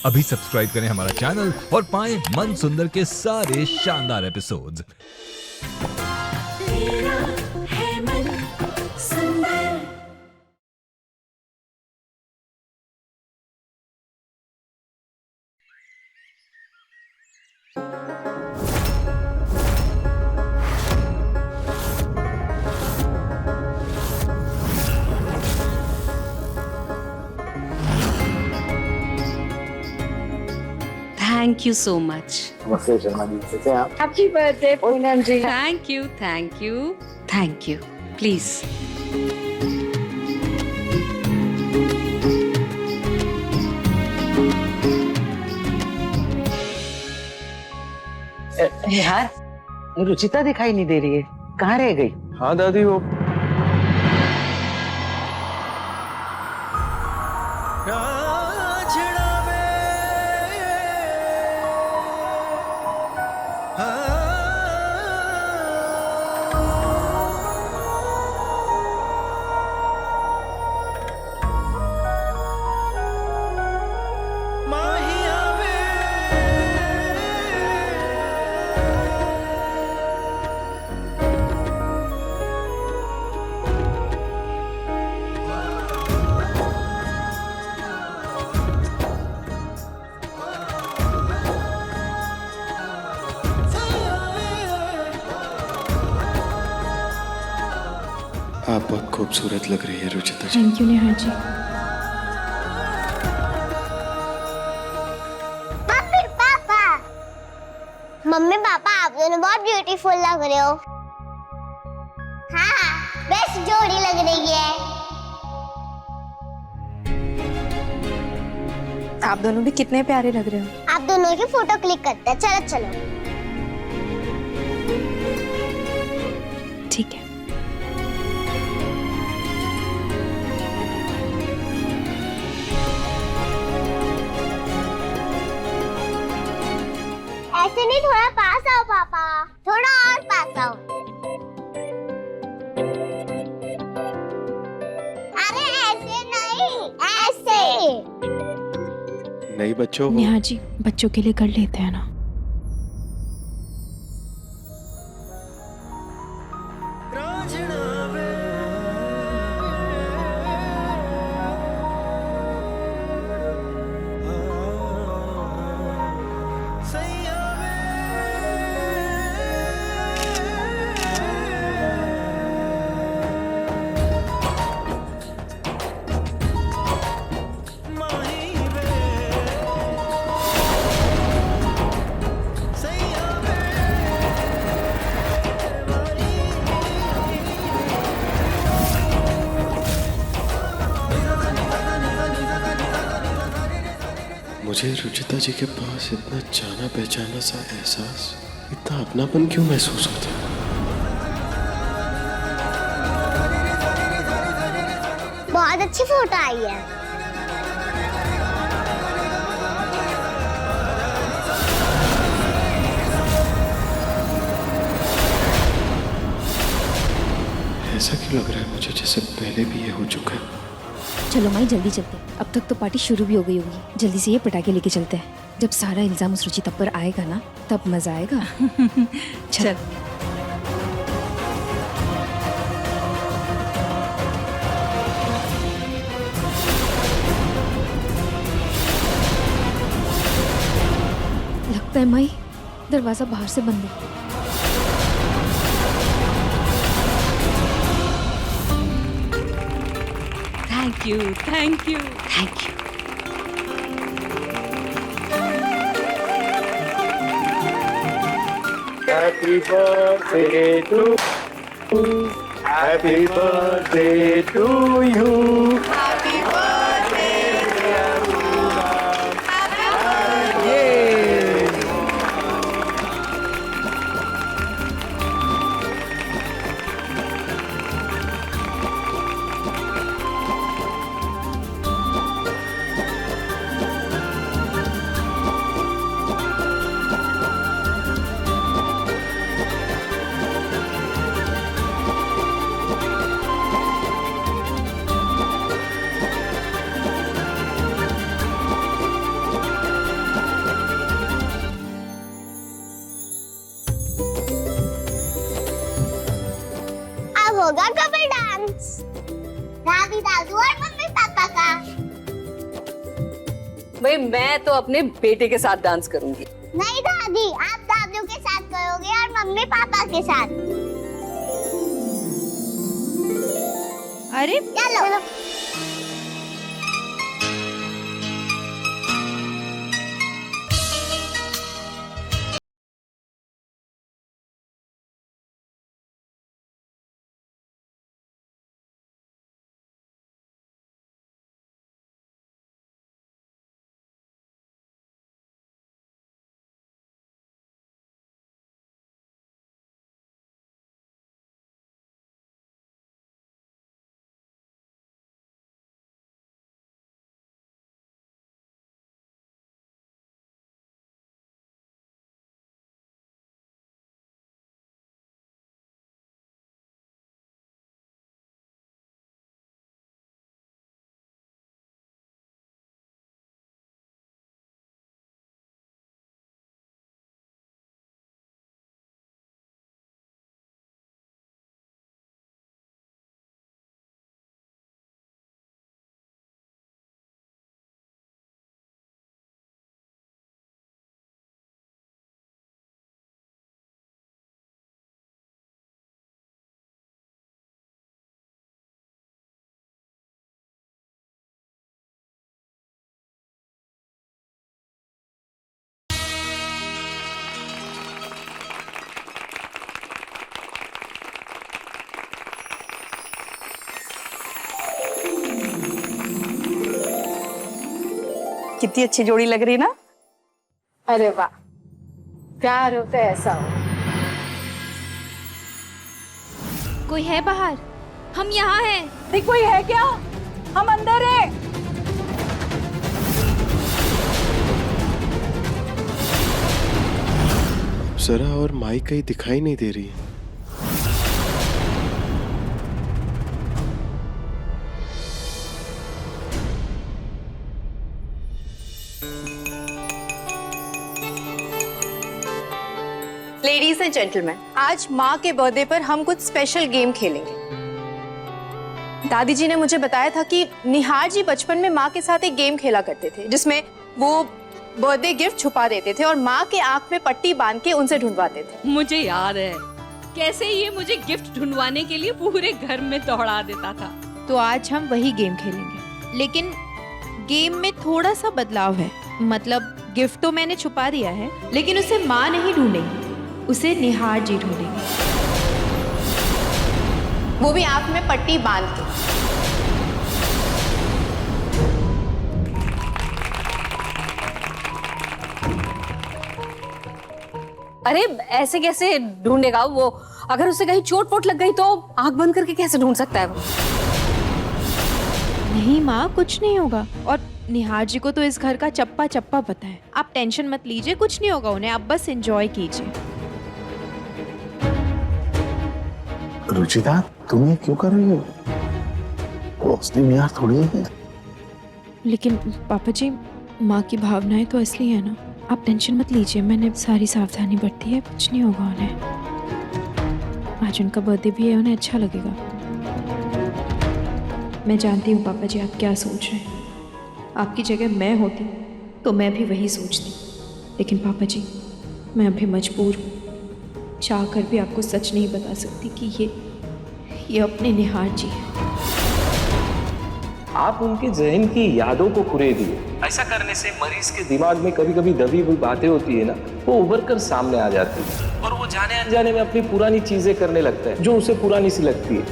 अभी सब्सक्राइब करें हमारा चैनल और पाएं मन सुंदर के सारे शानदार एपिसोड्स। तेरा है मन सुंदर। Thank you so much. नमस्ते शर्मा जी, कैसे हैं आप? Happy birthday Poonam ji. Thank you, thank you, thank you. Please. यार रुचिता दिखाई नहीं दे रही है, कहाँ रह गई? हाँ दादी, वो आप बहुत खूबसूरत लग रही है Ruchita ji. Thank you Neha ji. Mummy papa आप दोनों बहुत ब्यूटीफुल लग रहे हो। हाँ, बेस्ट जोड़ी लग रही है। आप दोनों भी कितने प्यारे लग रहे हो। आप दोनों की फोटो क्लिक करते हैं, चलो चलो। ठीक है। ऐसे नहीं, थोड़ा पास आओ पापा, थोड़ा और पास आओ। अरे ऐसे नहीं, ऐसे। नहीं बच्चों, नेहा जी बच्चों के लिए कर लेते हैं ना। मुझे रुचिता जी के पास इतना जाना पहचाना सा एहसास, इतना अपनापन क्यों महसूस होता है? बहुत अच्छी फोटो आई है। ऐसा क्यों लग रहा है मुझे जैसे पहले भी ये हो चुका है? चलो माई जल्दी चलते, अब तक तो पार्टी शुरू भी हो गई होगी। जल्दी से ये पटाखे लेके चलते हैं। जब सारा इल्जाम उस रुचिता पर आएगा ना, तब मजा आएगा। चल। लगता है माई दरवाजा बाहर से बंद है। Thank you, thank you, thank you. Happy birthday to you. Happy birthday to you. Happy birthday dear Poonam. दादी दादू और मम्मी पापा का। भाई मैं तो अपने बेटे के साथ डांस करूंगी। नहीं दादी, आप दादू के साथ करोगे और मम्मी पापा के साथ। अरे चलो। कितनी अच्छी जोड़ी लग रही ना। अरे वाह, प्यार हो तो ऐसा हो। कोई है बाहर? हम यहाँ हैं। नहीं कोई है क्या? हम अंदर हैं। अप्सरा और माई कहीं दिखाई नहीं दे रही है। लेडीज एंड जेंटलमैन, आज माँ के बर्थडे पर हम कुछ स्पेशल गेम खेलेंगे। दादी जी ने मुझे बताया था कि निहार जी बचपन में माँ के साथ एक गेम खेला करते थे जिसमें वो बर्थडे गिफ्ट छुपा देते थे और माँ के आंख में पट्टी बांध के उनसे ढूंढवाते थे। मुझे याद है कैसे ये मुझे गिफ्ट ढूंढवाने के लिए पूरे घर में दौड़ा देता था। तो आज हम वही गेम खेलेंगे, लेकिन गेम में थोड़ा सा बदलाव है। मतलब गिफ्ट तो मैंने छुपा दिया है, लेकिन उसे माँ नहीं ढूंढेंगी, उसे निहार जी ढूंढेंगे, वो भी आंख में पट्टी बांध के। अरे ऐसे कैसे ढूंढेगा वो? अगर उसे कहीं चोट पोट लग गई तो आंख बंद करके कैसे ढूंढ सकता है वो? नहीं माँ, कुछ नहीं होगा। और निहार जी को तो इस घर का चप्पा चप्पा पता है। आप टेंशन मत लीजिए, कुछ नहीं होगा उन्हें। आप बस एंजॉय कीजिए। रुचिता, तुम ये क्यों कर रही हो? वो असली निहार थोड़ी है। लेकिन पापा जी, माँ की भावनाएं तो असली है ना। आप टेंशन मत लीजिए, मैंने सारी सावधानी बरती है, कुछ नहीं होगा उन्हें। आज उनका बर्थडे भी है, उन्हें अच्छा लगेगा। मैं जानती हूँ पापा जी आप क्या सोच रहे हैं। आपकी जगह मैं होती तो मैं भी वही सोचती। लेकिन पापा जी, मैं अभी मजबूर हूँ। चाह कर भी आपको सच नहीं बता सकती कि ये अपने निहार जी है। आप उनके जहन की यादों को कुरे दिए। ऐसा करने से मरीज के दिमाग में कभी कभी दबी हुई बातें होती है ना, वो उभर कर सामने आ जाती है और वो जाने अनजाने में अपनी पुरानी चीजें करने लगता है जो उसे पुरानी सी लगती है।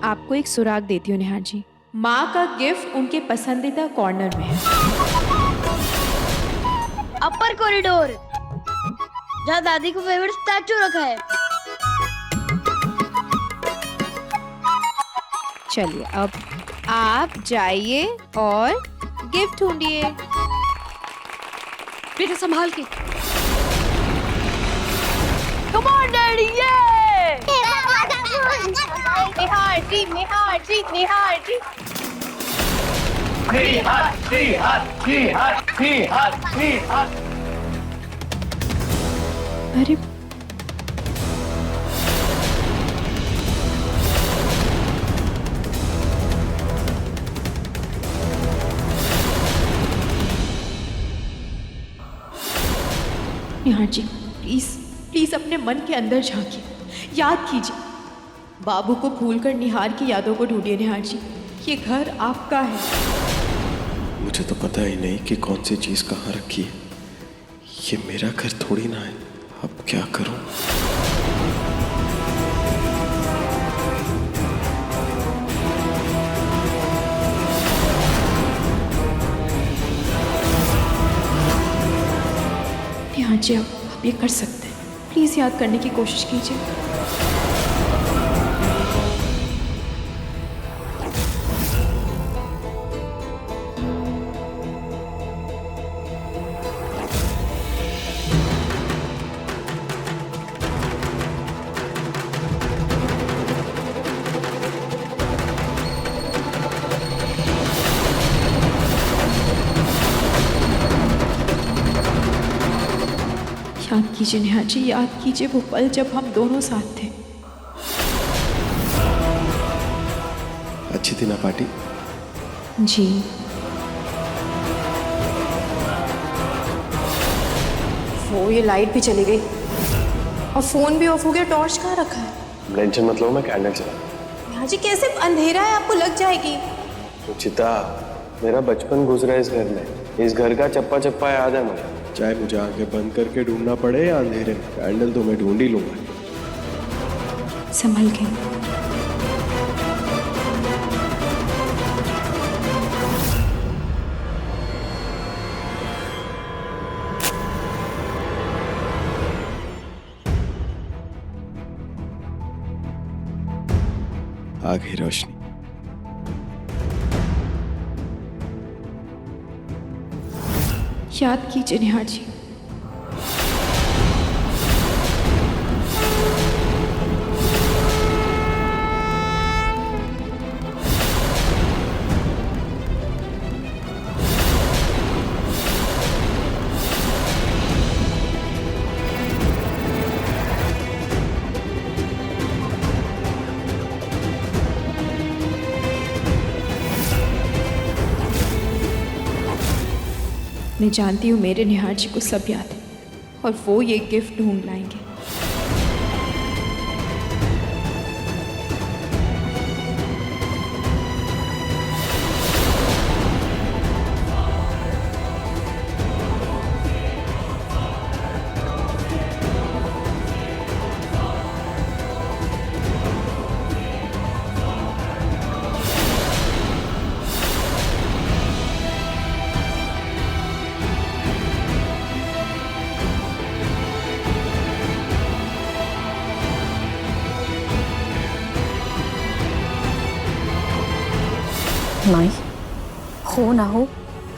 आपको एक सुराग देती हूँ निहार जी। माँ का गिफ्ट उनके पसंदीदा कॉर्नर में है। अपर कॉरिडोर, जहाँ दादी को फेवरेट स्टैचू रखा है। चलिए अब आप जाइए और गिफ्ट ढूंढिए। बेटा संभाल के। कम ऑन डैडी, ये निहार जी, निहार जी, निहार जी। अरे निहार जी प्लीज प्लीज अपने मन के अंदर झांकिए, याद कीजिए। बाबू को भूलकर निहार की यादों को ढूंढिए निहार जी। ये घर आपका है। मुझे तो पता ही नहीं कि कौन सी चीज कहाँ रखी है। ये मेरा घर थोड़ी ना है। अब क्या करूं? निहार जी आप ये कर सकते हैं, प्लीज याद करने की कोशिश कीजिए। याद कीजिए निहार जी, याद कीजिए वो पल जब हम दोनों साथ थे। अच्छी थी ना पार्टी? जी वो ये लाइट भी चली गई और फोन भी ऑफ हो गया। टॉर्च कहाँ रखा है? टेंशन मत लो, मैं कैंडल चला। यहाँ जी कैसे अंधेरा है, आपको लग जाएगी। रुचिता, मेरा बचपन गुजरा इस घर में। इस घर का चप्पा चप्पा याद है मुझे। चाहे मुझे आंखें बंद करके ढूंढना पड़े या अंधेरे में, कैंडल तो मैं ढूंढ ही लूंगा। संभल के। आ गई रोशनी। याद कीजिए निहार जी। मैं जानती हूँ मेरे निहार जी को सब याद है और वो ये गिफ्ट ढूंढ लाएंगे। माई, हो ना हो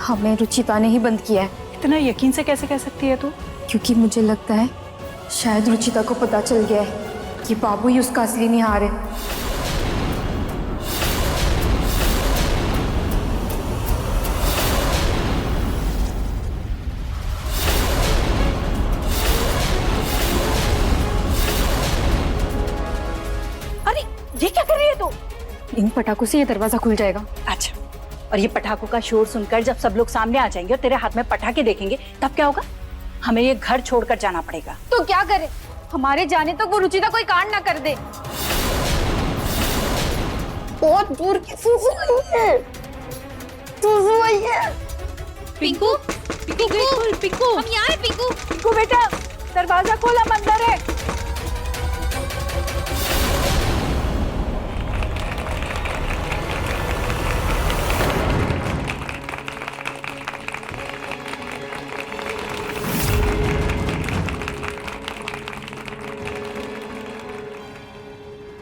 हमें रुचिता ने ही बंद किया है। इतना यकीन से कैसे कह सकती है तू? क्योंकि मुझे लगता है शायद रुचिता को पता चल गया है कि बाबू ही उसका असली निहार है। अरे ये क्या कर रही है तू? इन पटाखों से ये दरवाजा खुल जाएगा। अच्छा, और ये पटाखों का शोर सुनकर जब सब लोग सामने आ जाएंगे और तेरे हाथ में पटाखे देखेंगे तब क्या होगा? हमें ये घर छोड़कर जाना पड़ेगा। तो क्या करे? हमारे जाने तक वो रुचिता कोई कांड ना कर दे। बहुत दूर की फूफू आई है। फूफू आई है। पिंकू, पिंकू बिल्कुल पिंकू, हम यहाँ हैं पिंकू। पिंकू बेटा, दरवाजा खोला, अंदर है।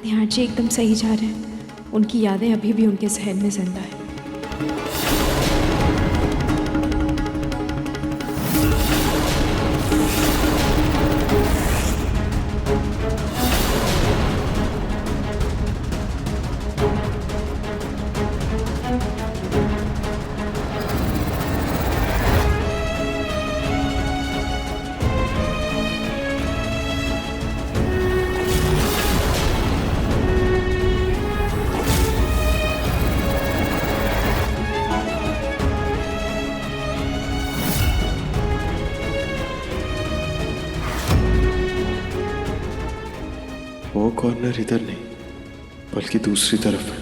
निहार जी एकदम सही जा रहे हैं। उनकी यादें अभी भी उनके जहन में जिंदा है। कॉर्नर इधर नहीं बल्कि दूसरी तरफ है,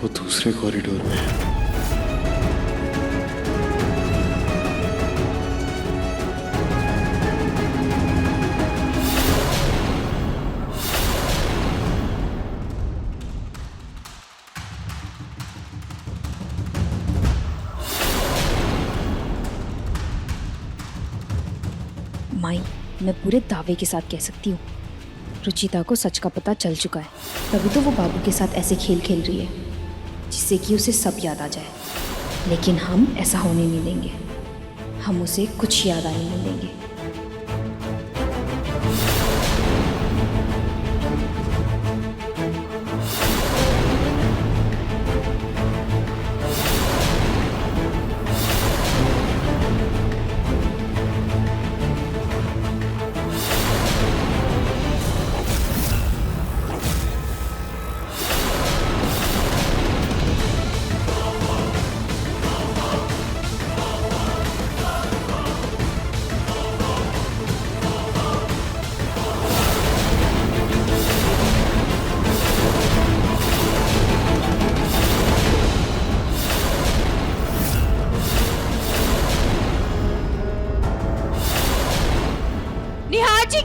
वो दूसरे कॉरिडोर में है। माई, मैं पूरे दावे के साथ कह सकती हूँ रुचिता को सच का पता चल चुका है, तभी तो वो बाबू के साथ ऐसे खेल खेल रही है जिससे कि उसे सब याद आ जाए। लेकिन हम ऐसा होने नहीं देंगे, हम उसे कुछ याद आने नहीं देंगे। निहार जी,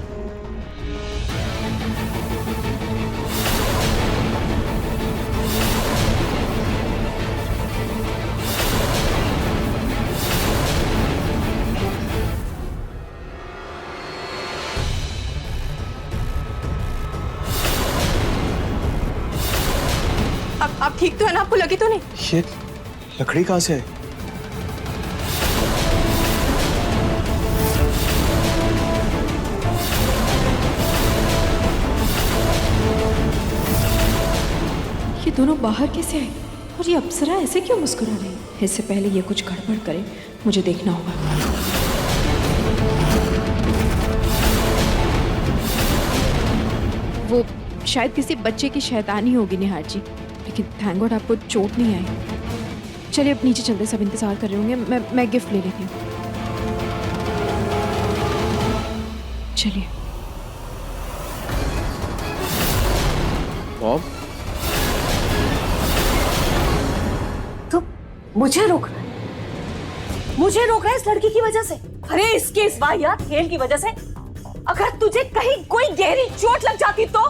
आप ठीक तो है ना? आपको लगी तो नहीं? ये लकड़ी कहाँ से है? ये दोनों बाहर कैसे आए और ये अप्सरा ऐसे क्यों मुस्कुरा रही है? इससे पहले ये कुछ गड़बड़ करे, मुझे देखना होगा। वो शायद किसी बच्चे की शैतानी होगी निहार जी, लेकिन थैंक गॉड आपको चोट नहीं आई। चलिए अब नीचे चलते, सब इंतजार कर रहे होंगे। मैं गिफ्ट ले लेती हूँ। चलिए। मॉम, तो मुझे रोक रहा है, मुझे रोक रहा है इस लड़की की वजह से। अरे इसके इस वाहियात खेल की वजह से अगर तुझे कहीं कोई गहरी चोट लग जाती तो,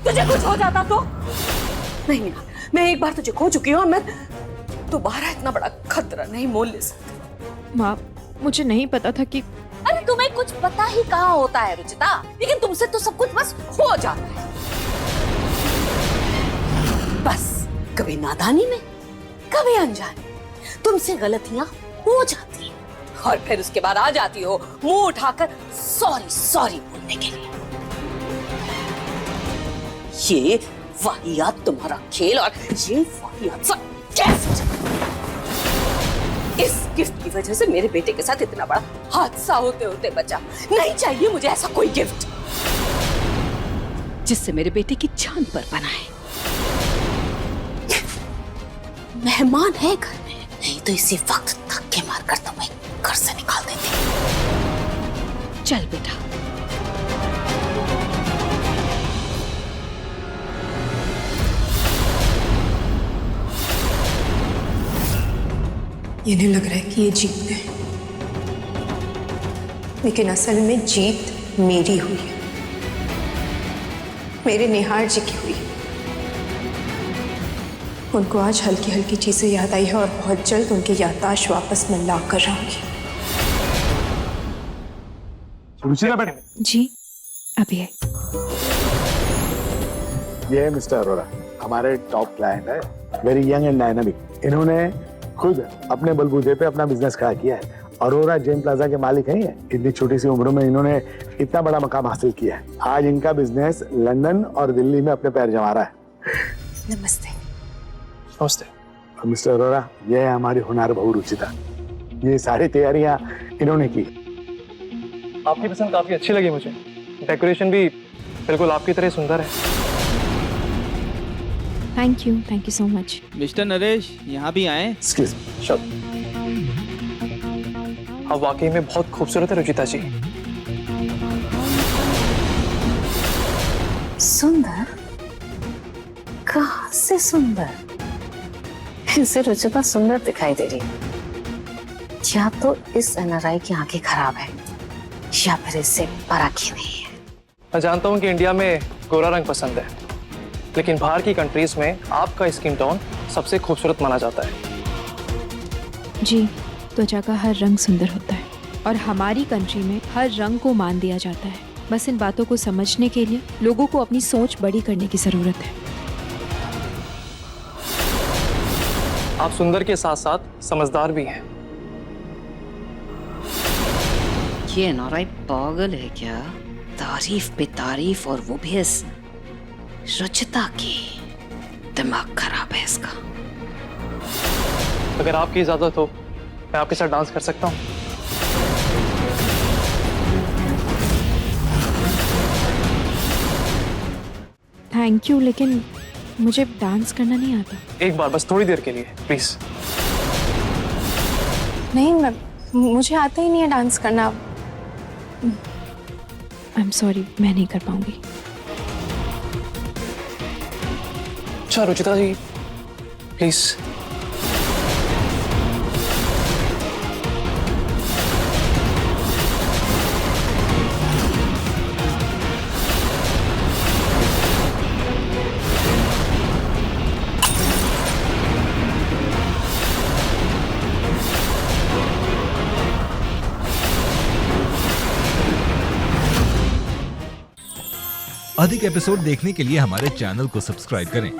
तुझे कुछ हो जाता तो। नहीं यार, मैं एक बार तुझे खो चुकी हूँ और मैं दोबारा इतना बड़ा खतरा नहीं मोल ले सकती। माँ, मुझे नहीं पता था कि... अरे तुम्हें कुछ पता ही कहाँ होता है रुचिता, लेकिन तुमसे तो सब कुछ बस हो जाता है। बस कभी नादानी में, कभी अनजाने तुमसे गलतियां हो जाती हैं और फिर उसके बाद आ जाती हो मुंह उठाकर सॉरी सॉरी बोलने के लिए। ये वाहियात तुम्हारा खेल और ये वाहियात सा गिफ्ट, इस गिफ्ट की वजह से मेरे बेटे के साथ इतना बड़ा हादसा होते होते बचा। नहीं चाहिए मुझे ऐसा कोई गिफ्ट जिससे मेरे बेटे की जान पर बना है। मेहमान है घर में, नहीं तो इसी वक्त धक्के मारकर तुम्हें घर से निकाल देते। चल बेटा। इन्हें लग रहा है कि ये जीत गए, लेकिन असल में जीत मेरी हुई है, मेरे निहार जी की हुई। उनको आज हल्की हल्की चीजें याद आई है और बहुत जल्द उनकी याददाश्त वापस मैं ला कर रहूंगी। जी अभी है। ये है मिस्टर अरोरा, हमारे टॉप क्लाइंट है, वेरी यंग एंड डायनामिक। इन्होंने खुद अपने बलबूते पे अपना बिजनेस खड़ा किया है। अरोरा जेन प्लाजा के मालिक हैं ये। इतनी छोटी सी उम्र में इन्होंने इतना बड़ा मकाम हासिल किया है। आज इनका बिजनेस लंदन और दिल्ली में अपने पैर जमा रहा है। नमस्ते। नमस्ते। मिस्टर अरोरा, ये है हमारी हुनर बहू रुचिता। ये सारी तैयारियां इन्होंने की। आपकी पसंद काफी अच्छी लगी मुझे, डेकोरेशन भी बिल्कुल आपकी तरह सुंदर है। Thank you so much. Mister Naresh, यहाँ भी आए। Excuse me. आप वाकई में बहुत खूबसूरत है रुचिता जी। सुंदर? कहाँ से सुंदर? इसे रुचिता सुंदर दिखाई दे रही है। या तो इस एनआरआई की आंखें खराब है या फिर इससे परख ही नहीं है। मैं जानता हूँ कि इंडिया में गोरा रंग पसंद है, लेकिन बाहर की कंट्रीज में आपका स्किन टोन सबसे खूबसूरत माना जाता है। जी, त्वचा का हर रंग सुंदर होता है और हमारी कंट्री में हर रंग को मान दिया जाता है। बस इन बातों को समझने के लिए लोगों को अपनी सोच बड़ी करने की जरूरत है। आप सुंदर के साथ साथ समझदार भी हैं। ये एनआरआई पागल है क्या? तारीफ पे तारीफ, और वो भी इस रुचिता की। दिमाग खराब है इसका। अगर आपकी इजाजत हो, मैं आपके साथ डांस कर सकता हूँ। थैंक यू, लेकिन मुझे डांस करना नहीं आता। एक बार, बस थोड़ी देर के लिए प्लीज। नहीं, मुझे आता ही नहीं है डांस करना। आई एम सॉरी, मैं नहीं कर पाऊंगी। अच्छा रुचिता जी, प्लीज। अधिक एपिसोड देखने के लिए हमारे चैनल को सब्सक्राइब करें